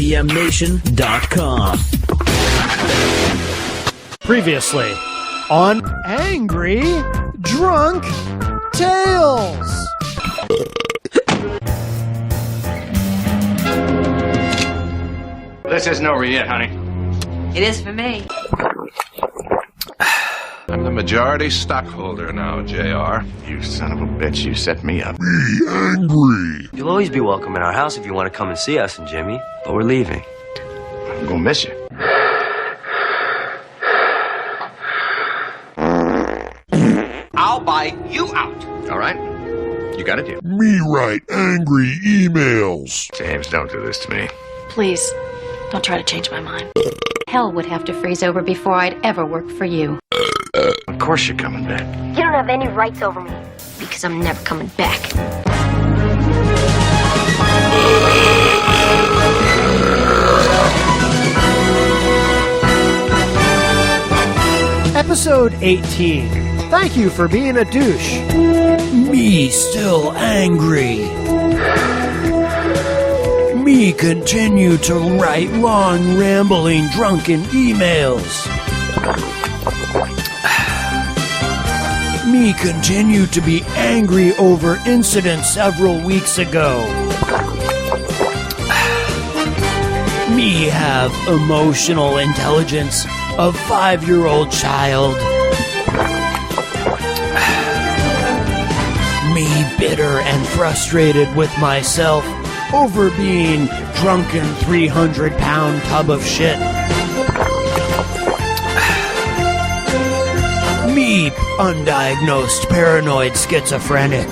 TPMNation.com. Previously on Angry Drunk Tales. This isn't over yet, honey. It is for me. I'm the majority stockholder now, JR. You son of a bitch, you set me up. Be angry. You'll always be welcome in our house if you want to come and see us and Jimmy, but we're leaving. I'm gonna miss you. I'll buy you out. All right? You got a deal. Me write angry emails. James, don't do this to me. Please, don't try to change my mind. Hell would have to freeze over before I'd ever work for you. Of course you're coming back. You don't have any rights over me. Because I'm never coming back. Episode 18. Thank you for being a douche. Me still angry. Me continue to write long, rambling, drunken emails. Me continue to be angry over incident several weeks ago. Me have emotional intelligence of 5-year-old child. Me bitter and frustrated with myself over being drunken 300-pound tub of shit. Me undiagnosed paranoid schizophrenic.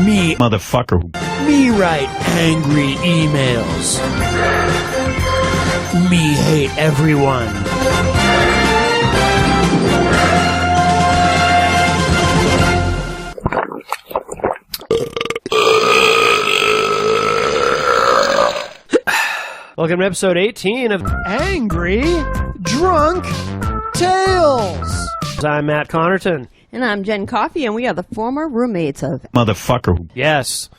Me motherfucker. Me write angry emails. Me hate everyone. Welcome to episode 18 of Angry Drunk Tales. I'm Matt Connerton. And I'm Jen Coffey, and we are the former roommates of Motherfucker. Yes.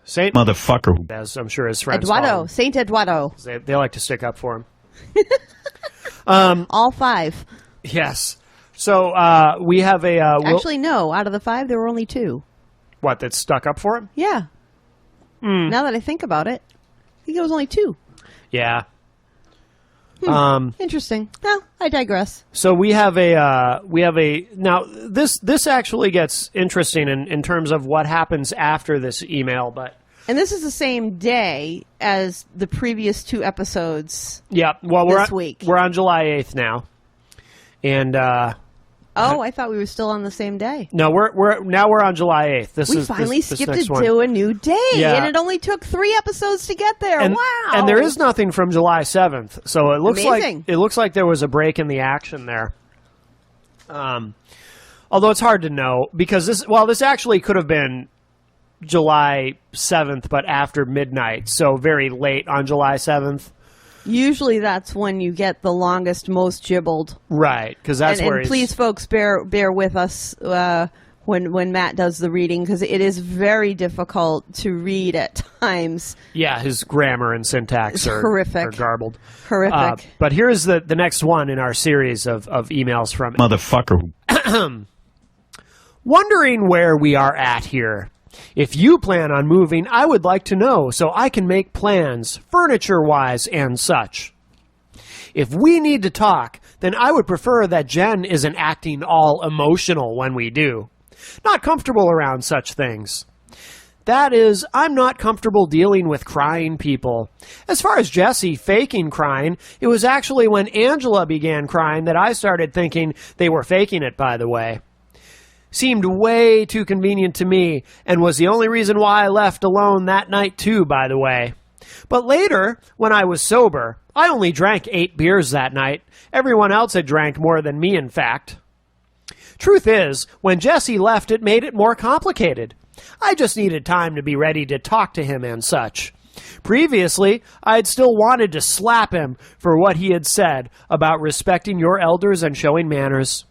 Saint Motherfucker. As I'm sure his friends call Eduardo. him. Saint Eduardo. They like to stick up for him. All five. Yes. So we have a... Actually, no. Out of the five, there were only two. What, that stuck up for him? Yeah. Now that I think about it, I think it was only two. Yeah. Interesting. No, I digress. So we have a now this actually gets interesting in terms of what happens after this email, but And this is the same day as the previous two episodes. yeah, well this week. We're on July 8th now. And I thought we were still on the same day. no, we're on July 8th. We finally skipped it next one. to a new day, Yeah. and it only took 3 episodes to get there. And, wow! And there is nothing from July 7th, so it looks Amazing. like there was a break in the action there. Although it's hard to know because this actually could have been July 7th, but after midnight, so very late on July 7th. Usually that's when you get the longest, most gibbled. Right, because that's where and please, folks, bear with us when Matt does the reading, because it is very difficult to read at times. Yeah, his grammar and syntax are horrific. Are garbled. Horrific. But here's the next one in our series of emails from Motherfucker. Wondering where we are at here. If you plan on moving, I would like to know so I can make plans, furniture-wise and such. If we need to talk, then I would prefer that Jen isn't acting all emotional when we do. Not comfortable around such things. That is, I'm not comfortable dealing with crying people. As far as Jesse faking crying, it was actually when Angela began crying that I started thinking they were faking it, by the way. Seemed way too convenient to me, and was the only reason why I left alone that night too, by the way. But later, when I was sober, I only drank 8 beers that night. Everyone else had drank more than me, in fact. Truth is, when Jesse left, it made it more complicated. I just needed time to be ready to talk to him and such. Previously, I had still wanted to slap him for what he had said about respecting your elders and showing manners.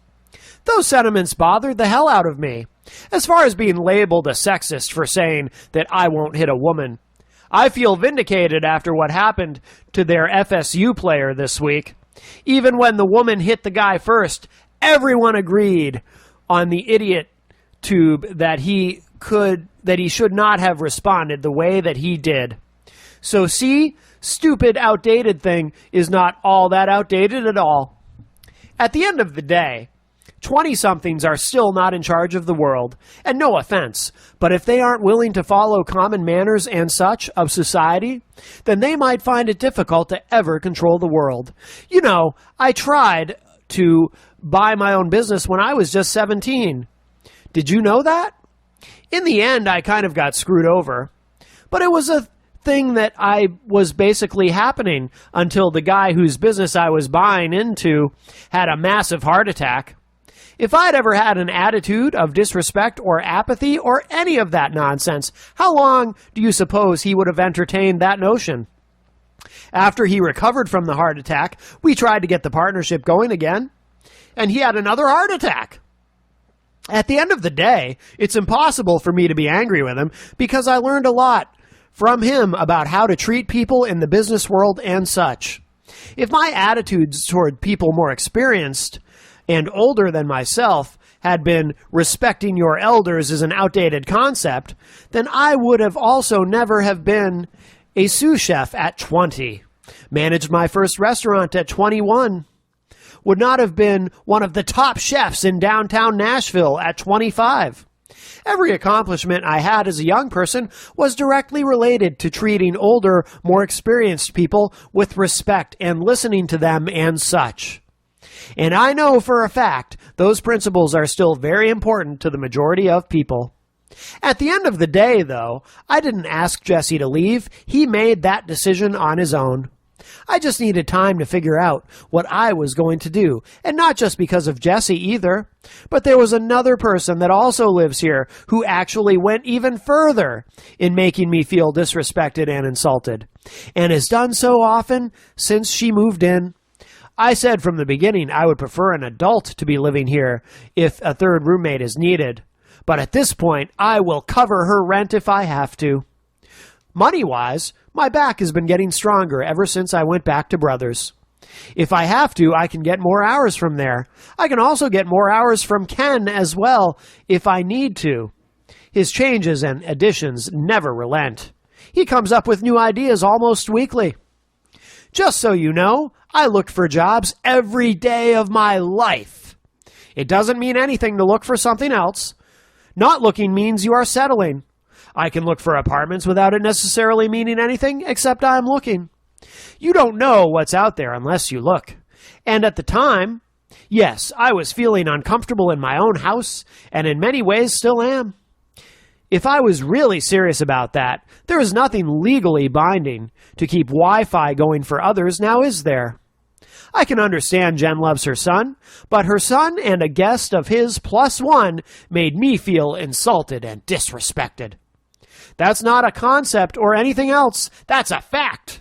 Those sentiments bothered the hell out of me. As far as being labeled a sexist for saying that I won't hit a woman, I feel vindicated after what happened to their FSU player this week. Even when the woman hit the guy first, everyone agreed on the idiot tube that he should not have responded the way that he did. So see, stupid, outdated thing is not all that outdated at all. At the end of the day, 20-somethings are still not in charge of the world, and no offense, but if they aren't willing to follow common manners and such of society, then they might find it difficult to ever control the world. You know, I tried to buy my own business when I was just 17. Did you know that? In the end, I kind of got screwed over, but it was a thing that I was basically happening until the guy whose business I was buying into had a massive heart attack. If I'd ever had an attitude of disrespect or apathy or any of that nonsense, how long do you suppose he would have entertained that notion? After he recovered from the heart attack, we tried to get the partnership going again, and he had another heart attack. At the end of the day, it's impossible for me to be angry with him because I learned a lot from him about how to treat people in the business world and such. If my attitudes toward people more experienced and older than myself had been respecting your elders is an outdated concept, then I would have also never have been a sous chef at 20, managed my first restaurant at 21, would not have been one of the top chefs in downtown Nashville at 25. Every accomplishment I had as a young person was directly related to treating older, more experienced people with respect and listening to them and such. And I know for a fact those principles are still very important to the majority of people. At the end of the day, though, I didn't ask Jesse to leave. He made that decision on his own. I just needed time to figure out what I was going to do, and not just because of Jesse either, but there was another person that also lives here who actually went even further in making me feel disrespected and insulted, and has done so often since she moved in. I said from the beginning I would prefer an adult to be living here if a third roommate is needed, but at this point I will cover her rent if I have to. Money-wise, my back has been getting stronger ever since I went back to Brothers. If I have to, I can get more hours from there. I can also get more hours from Ken as well if I need to. His changes and additions never relent. He comes up with new ideas almost weekly. Just so you know, I looked for jobs every day of my life. It doesn't mean anything to look for something else. Not looking means you are settling. I can look for apartments without it necessarily meaning anything except I'm looking. You don't know what's out there unless you look. And at the time, yes, I was feeling uncomfortable in my own house, and in many ways still am. If I was really serious about that, there is nothing legally binding to keep Wi-Fi going for others, now is there? I can understand Jen loves her son, but her son and a guest of his +1 made me feel insulted and disrespected. That's not a concept or anything else. That's a fact.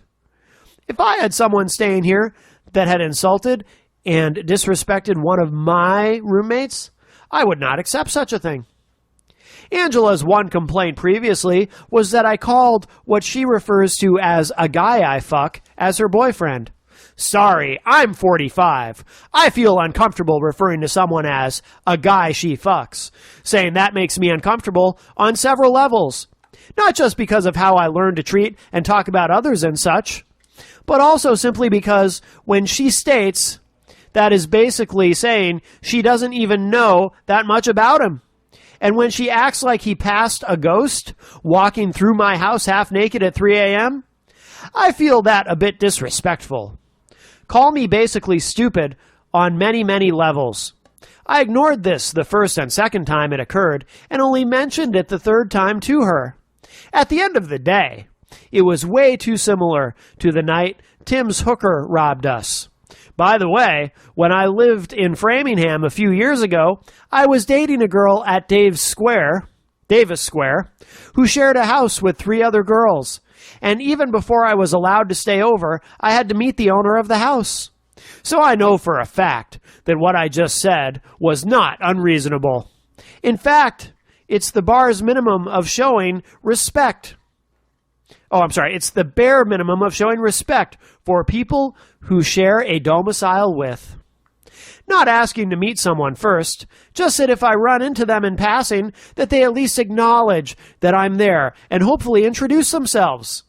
If I had someone staying here that had insulted and disrespected one of my roommates, I would not accept such a thing. Angela's one complaint previously was that I called what she refers to as a guy I fuck as her boyfriend. Sorry, I'm 45. I feel uncomfortable referring to someone as a guy she fucks, saying that makes me uncomfortable on several levels. Not just because of how I learned to treat and talk about others and such, but also simply because when she states, that is basically saying she doesn't even know that much about him. And when she acts like he passed a ghost walking through my house half naked at 3 a.m., I feel that a bit disrespectful. Call me basically stupid on many, many levels. I ignored this the first and second time it occurred and only mentioned it the third time to her. At the end of the day, it was way too similar to the night Tim's hooker robbed us. By the way, when I lived in Framingham a few years ago, I was dating a girl at Davis Square, who shared a house with 3 other girls. And even before I was allowed to stay over, I had to meet the owner of the house. So I know for a fact that what I just said was not unreasonable. In fact, it's the bar's minimum of showing respect. It's the bare minimum of showing respect for people who share a domicile with. Not asking to meet someone first, just that if I run into them in passing, that they at least acknowledge that I'm there and hopefully introduce themselves.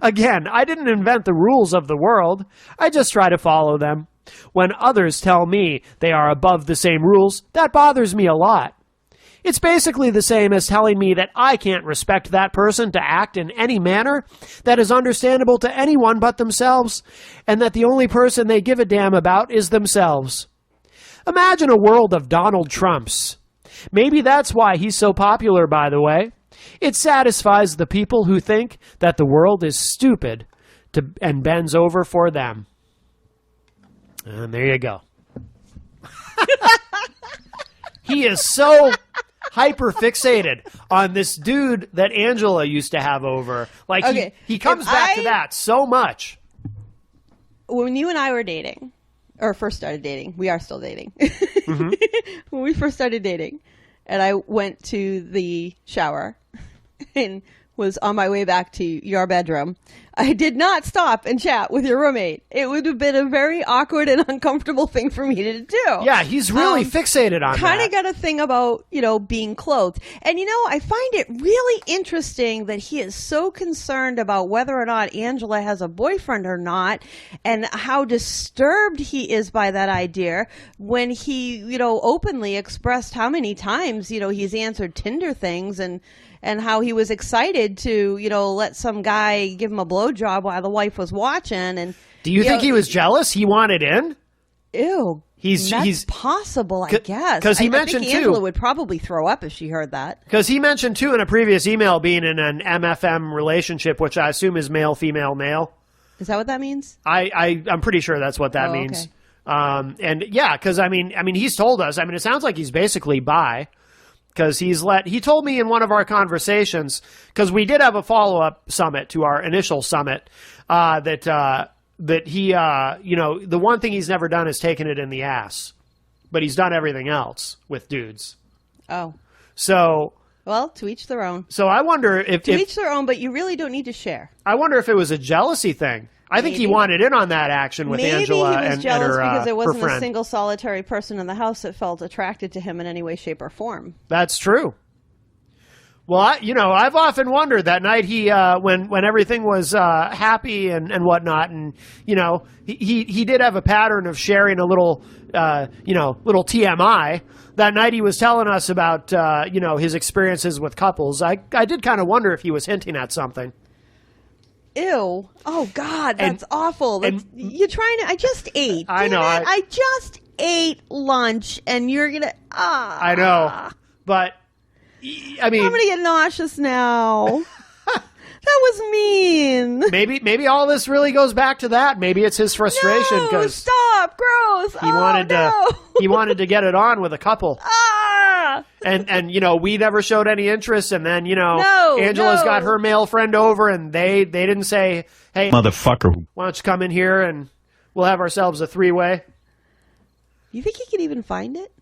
Again, I didn't invent the rules of the world. I just try to follow them. When others tell me they are above the same rules, that bothers me a lot. It's basically the same as telling me that I can't respect that person to act in any manner that is understandable to anyone but themselves, and that the only person they give a damn about is themselves. Imagine a world of Donald Trumps. Maybe that's why he's so popular, by the way. It satisfies the people who think that the world is stupid and bends over for them. And there you go. He is so hyper fixated on this dude that Angela used to have over. Like, okay, he comes back to that so much. When you and I were dating, or first started dating, we are still dating. Mm-hmm. When we first started dating, and I went to the shower and was on my way back to your bedroom, I did not stop and chat with your roommate. It would have been a very awkward and uncomfortable thing for me to do. Yeah, he's really fixated on that. Kind of got a thing about, being clothed. And, I find it really interesting that he is so concerned about whether or not Angela has a boyfriend or not, and how disturbed he is by that idea when he, openly expressed how many times, he's answered Tinder things and how he was excited to, let some guy give him a blowjob while the wife was watching. And do you think he was jealous? He wanted in? Ew. That's possible, I guess. Because he mentioned, I think Angela would probably throw up if she heard that. Because he mentioned, too, in a previous email being in an MFM relationship, which I assume is male, female, male. Is that what that means? I'm pretty sure that's what that means. Okay. And, yeah, because, I mean, he's told us. I mean, it sounds like he's basically bi. Because he told me in one of our conversations, because we did have a follow-up summit to our initial summit, that he, the one thing he's never done is taken it in the ass. But he's done everything else with dudes. Oh. So. Well, to each their own. So I wonder if. To each their own, but you really don't need to share. I wonder if it was a jealousy thing. I think he wanted in on that action with Angela and her Maybe he was jealous because there wasn't a single solitary person in the house that felt attracted to him in any way, shape, or form. That's true. Well, I've often wondered that night he, when everything was happy and whatnot, and he did have a pattern of sharing a little, little TMI. That night he was telling us about his experiences with couples. I did kind of wonder if he was hinting at something. Ew. Oh, God, that's awful. You're trying to... I just ate. I know. I just ate lunch, and you're going to... I know. But, I mean... I'm going to get nauseous now. That was mean. Maybe all this really goes back to that. Maybe it's his frustration. No, stop. Gross. He wanted to get it on with a couple. And we never showed any interest, and then Angela's got her male friend over, and they didn't say, hey, motherfucker, why don't you come in here and we'll have ourselves a three-way. You think he could even find it?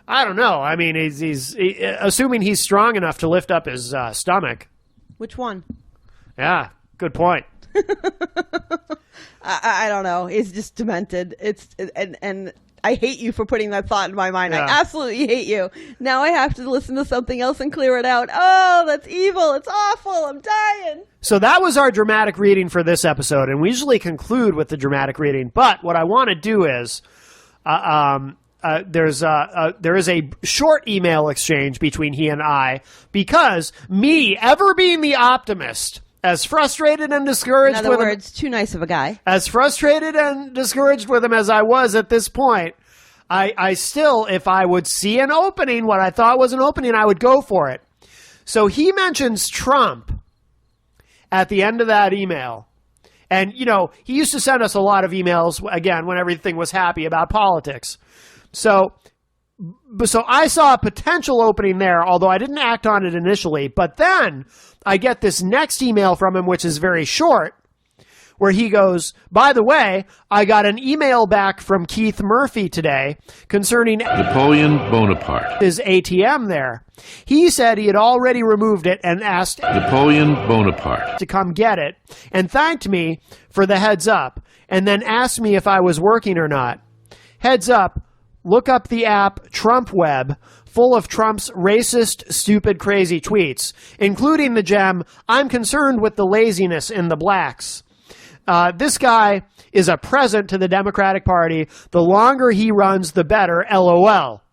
I don't know. I mean, he's assuming he's strong enough to lift up his stomach. Which one? Yeah, good point. I don't know. It's just demented. And I hate you for putting that thought in my mind. Yeah. I absolutely hate you. Now I have to listen to something else and clear it out. Oh, that's evil. It's awful. I'm dying. So that was our dramatic reading for this episode, and we usually conclude with the dramatic reading. But what I want to do is, there is a short email exchange between he and I, because me, ever being the optimist, as frustrated and discouraged with him. In other words, too nice of a guy. As frustrated and discouraged with him as I was at this point, I still, if I would see an opening, what I thought was an opening, I would go for it. So he mentions Trump at the end of that email. And, he used to send us a lot of emails, again, when everything was happy about politics. So I saw a potential opening there, although I didn't act on it initially. But then I get this next email from him, which is very short, where he goes, by the way, I got an email back from Keith Murphy today concerning Napoleon Bonaparte, his ATM there. He said he had already removed it and asked Napoleon Bonaparte. to come get it and thanked me for the heads up and then asked me if I was working or not. Heads up, look up the app Trump Web, full of Trump's racist, stupid, crazy tweets, including the gem, I'm concerned with the laziness in the blacks. This guy is a present to the Democratic Party. The longer he runs, the better, LOL.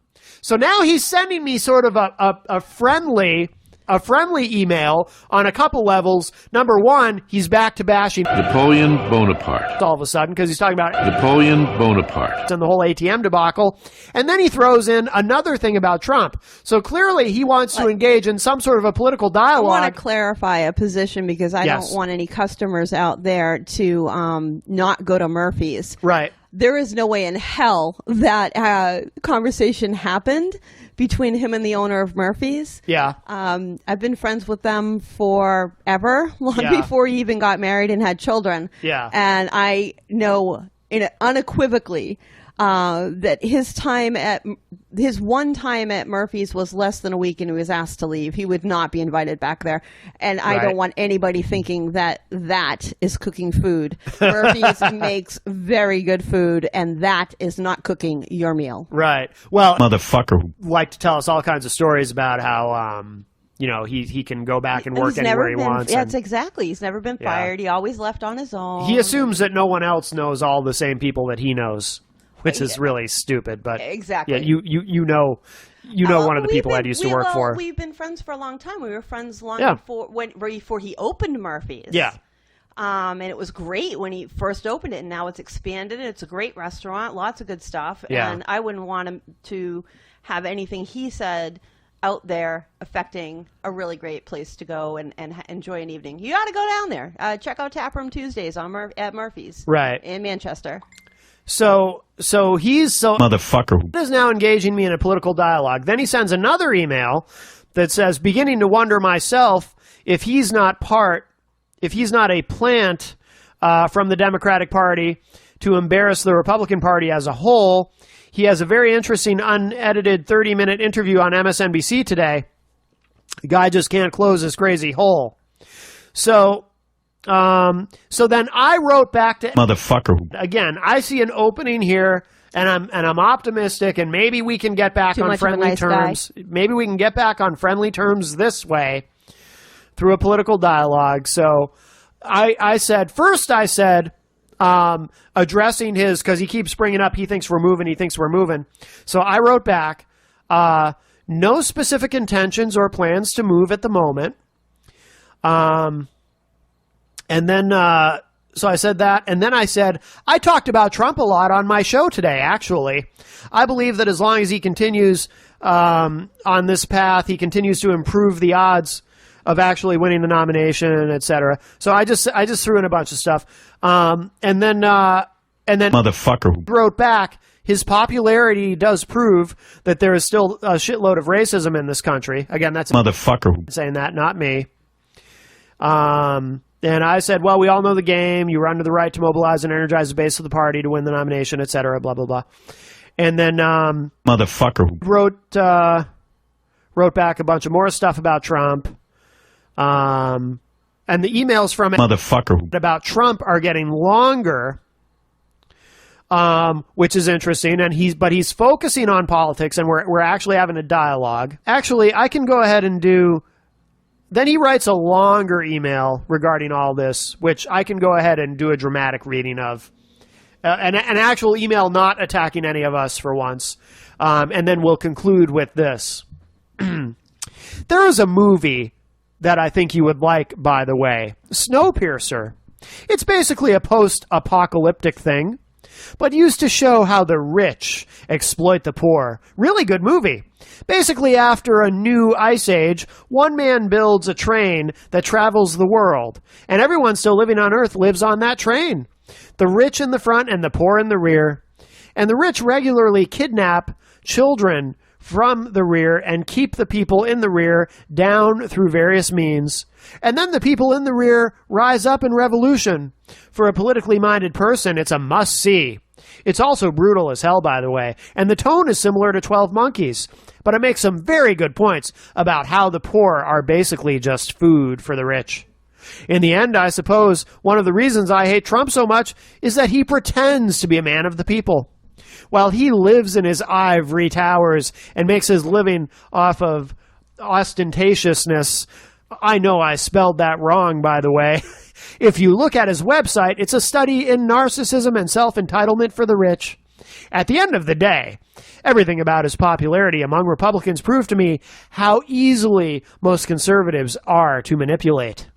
So now he's sending me sort of a friendly email on a couple levels. Number one, he's back to bashing Napoleon Bonaparte. all of a sudden because he's talking about Napoleon Bonaparte. and the whole ATM debacle. And then he throws in another thing about Trump. So clearly he wants to engage in some sort of a political I dialogue. want to clarify a position because I Yes. don't want any customers out there to not go to Murphy's. Right. There is no way in hell that conversation happened between him and the owner of Murphy's. Yeah. I've been friends with them forever, long Yeah. before he even got married and had children. Yeah. And I know unequivocally that his one time at Murphy's was less than a week and he was asked to leave. He would not be invited back there. And I Right. don't want anybody thinking that is cooking food. Murphy's makes very good food and that is not cooking your meal. Right. Well, Motherfucker. like to tell us all kinds of stories about how, he can go back and work He's anywhere never he been, wants. Yeah, and it's exactly. He's never been Yeah. fired. He always left on his own. he assumes that no one else knows all the same people that he knows, which is really stupid. But Exactly. yeah, you know one of the people I used to work for. We've been friends for a long time. We were friends long Yeah. before he opened Murphy's. Yeah. And it was great when he first opened it, and now it's expanded. It's a great restaurant, lots of good stuff. Yeah. And I wouldn't want him to have anything he said out there affecting a really great place to go and enjoy an evening. You got to go down there. Check out Taproom Tuesdays at Murphy's. Right. In Manchester. So he's Motherfucker. is now engaging me in a political dialogue. Then he sends another email that says, beginning to wonder myself if he's not a plant from the Democratic Party to embarrass the Republican Party as a whole. He has a very interesting unedited 30-minute interview on MSNBC today. The guy just can't close his crazy hole. So then I wrote back to Motherfucker. again. I see an opening here, and I'm optimistic, and maybe we can get back Too on much of a friendly nice terms. Maybe we can get back on friendly terms this way through a political dialogue. So I said, addressing his, because he keeps bringing up he thinks we're moving. So I wrote back, no specific intentions or plans to move at the moment. And then, so I said that, and then I said, I talked about Trump a lot on my show today, actually. I believe that as long as he continues on this path, he continues to improve the odds of actually winning the nomination, et cetera. So I just threw in a bunch of stuff. And then Motherfucker. wrote back, his popularity does prove that there is still a shitload of racism in this country. Again, that's Motherfucker. saying that, not me. And I said, well, we all know the game. You run to the right to mobilize and energize the base of the party to win the nomination, et cetera, blah, blah, blah. And then Motherfucker. wrote back a bunch of more stuff about Trump. And the emails from it Motherfucker. about Trump are getting longer, which is interesting. And he's focusing on politics, and we're actually having a dialogue. Actually, I can go ahead and do. Then he writes a longer email regarding all this, which I can go ahead and do a dramatic reading of. An actual email not attacking any of us for once. And then we'll conclude with this. There is a movie that I think you would like, by the way. Snowpiercer. It's basically a post-apocalyptic thing, but used to show how the rich exploit the poor. Really good movie. Basically, after a new ice age, one man builds a train that travels the world, and everyone still living on Earth lives on that train. The rich in the front and the poor in the rear. And the rich regularly kidnap children from the rear and keep the people in the rear down through various means. And then the people in the rear rise up in revolution. For a politically minded person, it's a must-see. It's also brutal as hell, by the way, and the tone is similar to 12 Monkeys, but it makes some very good points about how the poor are basically just food for the rich. In the end, I suppose one of the reasons I hate Trump so much is that he pretends to be a man of the people. While he lives in his ivory towers and makes his living off of ostentatiousness, I know I spelled that wrong, by the way. If you look at his website, it's a study in narcissism and self-entitlement for the rich. At the end of the day, everything about his popularity among Republicans proved to me how easily most conservatives are to manipulate.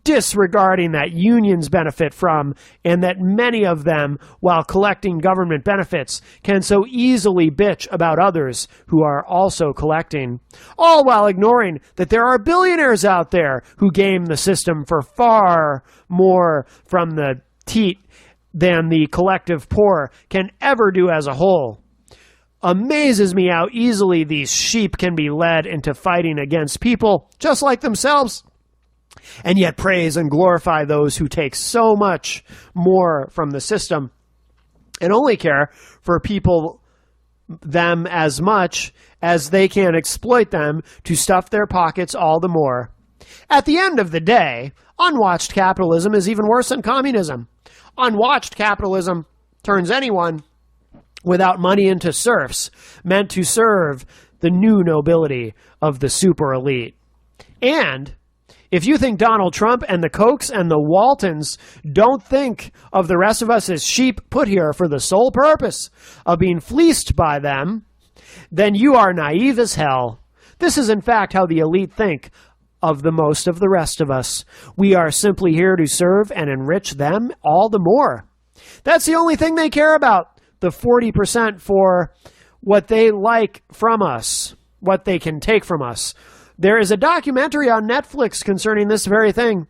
Disregarding that unions benefit from, and that many of them, while collecting government benefits, can so easily bitch about others who are also collecting, all while ignoring that there are billionaires out there who game the system for far more from the teat than the collective poor can ever do as a whole. Amazes me how easily these sheep can be led into fighting against people just like themselves, and yet praise and glorify those who take so much more from the system and only care for them as much as they can exploit them to stuff their pockets all the more. At the end of the day, unwatched capitalism is even worse than communism. Unwatched capitalism turns anyone without money into serfs, meant to serve the new nobility of the super elite. And if you think Donald Trump and the Kochs and the Waltons don't think of the rest of us as sheep put here for the sole purpose of being fleeced by them, then you are naive as hell. This is in fact how the elite think of the most of the rest of us. We are simply here to serve and enrich them all the more. That's the only thing they care about, the 40% for what they like from us, what they can take from us. There is a documentary on Netflix concerning this very thing,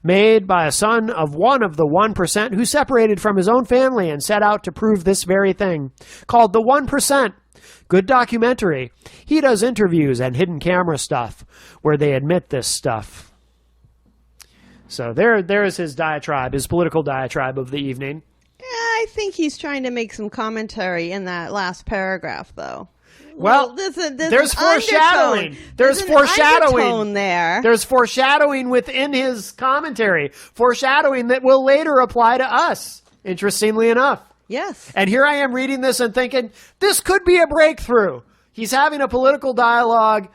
made by a son of one of the 1% who separated from his own family and set out to prove this very thing, called The 1%. Good documentary. He does interviews and hidden camera stuff where they admit this stuff. So there is his diatribe, his political diatribe of the evening. Yeah, I think he's trying to make some commentary in that last paragraph, though. Well, there's foreshadowing. There's foreshadowing there. There's foreshadowing within his commentary. Foreshadowing that will later apply to us, interestingly enough. Yes. And here I am reading this and thinking, this could be a breakthrough. He's having a political dialogue,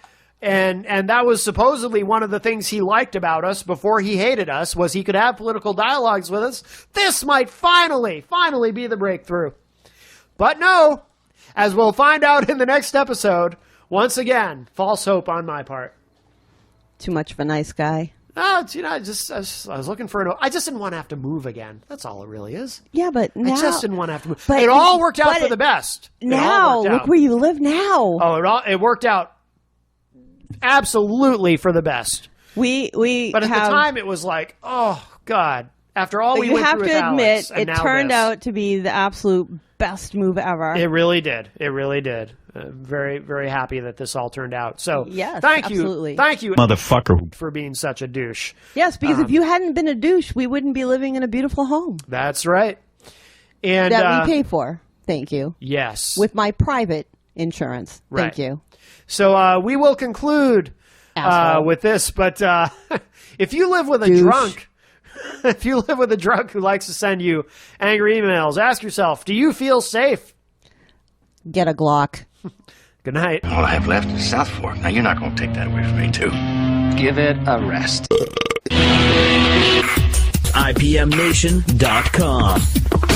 and that was supposedly one of the things he liked about us before he hated us, was he could have political dialogues with us. This might finally be the breakthrough. But no. As we'll find out in the next episode, once again, false hope on my part. Too much of a nice guy. No, I was looking for I just didn't want to have to move again. That's all it really is. Yeah, but now... I just didn't want to have to move. It all worked out for the best. Now, look where you live now. Oh, it worked out absolutely for the best. But at the time, it was like, oh, God. After all we went through with Alex, it turned out to be the absolute best move ever. It really did. It really did. Very, very happy that this all turned out. So, yes, thank you, motherfucker, for being such a douche. Yes, because if you hadn't been a douche, we wouldn't be living in a beautiful home. That's right. And that we pay for. Thank you. Yes. With my private insurance. Right. Thank you. So we will conclude with this. But if you live with a drunk. If you live with a drunk who likes to send you angry emails, ask yourself, do you feel safe? Get a Glock. Good night. All I have left is South Fork. Now, you're not going to take that away from me, too. Give it a rest. IPMNation.com